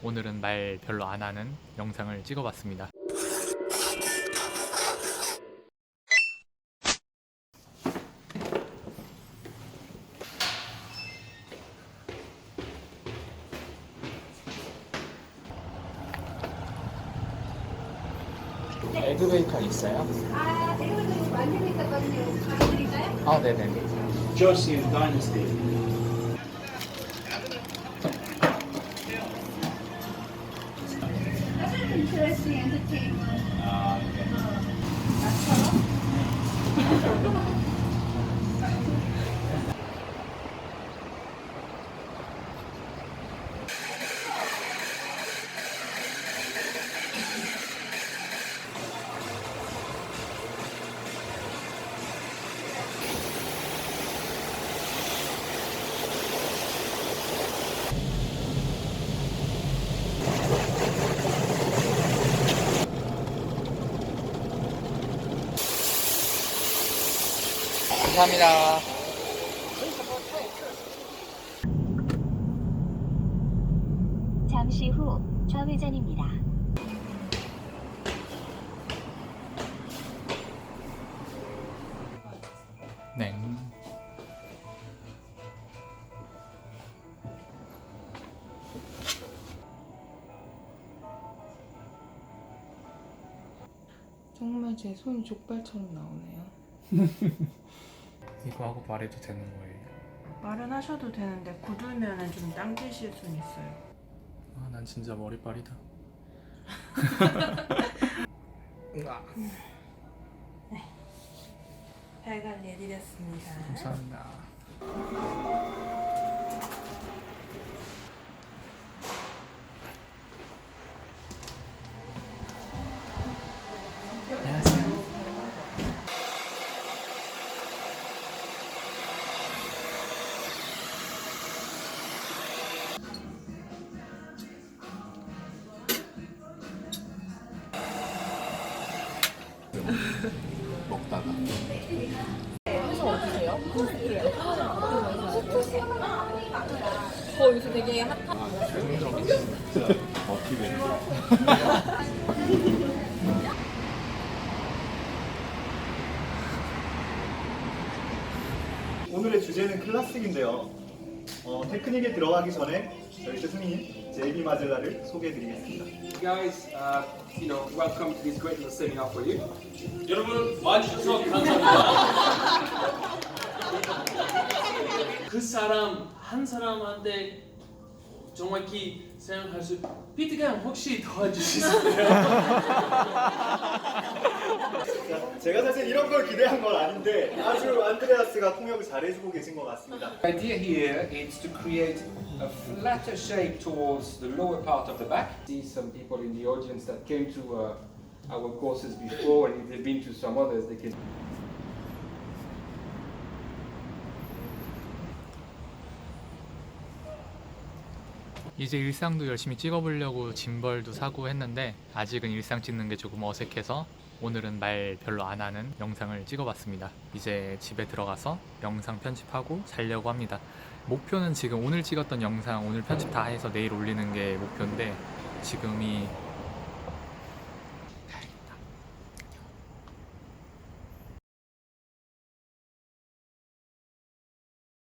오늘은 말 별로 안 하는 영상을 찍어봤습니다. 에그 베이컨 있어요? 아, 내가 좀 만들고 있었거든요. 가져드릴까요? 아, 네네. Joseon Dynasty. Interesting entertainment. Ah, okay. 감사합니다. 잠시 후 좌회전입니다. 네. 정말 제 손이 족발처럼 나오네요. 이거 하고 말해도 되는 거예요? 말은 하셔도 되는데 굳으면 좀 당기실 순 있어요. 아, 난 진짜 머리빨이다. 발 관리 해드렸습니다. 감사합니다. 안녕하세요. 먹다가 요새 되게 핫한 어떻게 오늘의 주제는 클래식인데요. 테크닉에 들어가기 전에 저희 스승님 제이비 마젤라를 소개해드리겠습니다. Guys, welcome to this great little seminar for you. 여러분 와주셔서 감사합니다. 그 사람 한 사람한테 정확히 생각할 수. 피트가 혹시 도와주실 수 있어요? 제가 사실 이런 걸 기대한 건 아닌데 아주 안드레아스가 통역을 잘해주고 계신 것 같습니다. The idea here is to create a flatter shape towards the lower part of the back. See some people in the audience that came to our courses before, and if they've been to some others, they can. 이제 일상도 열심히 찍어보려고 짐벌도 사고 했는데 아직은 일상 찍는 게 조금 어색해서 오늘은 말 별로 안 하는 영상을 찍어봤습니다. 이제 집에 들어가서 영상 편집하고 자려고 합니다. 목표는 지금 오늘 찍었던 영상 오늘 편집 다 해서 내일 올리는 게 목표인데 지금이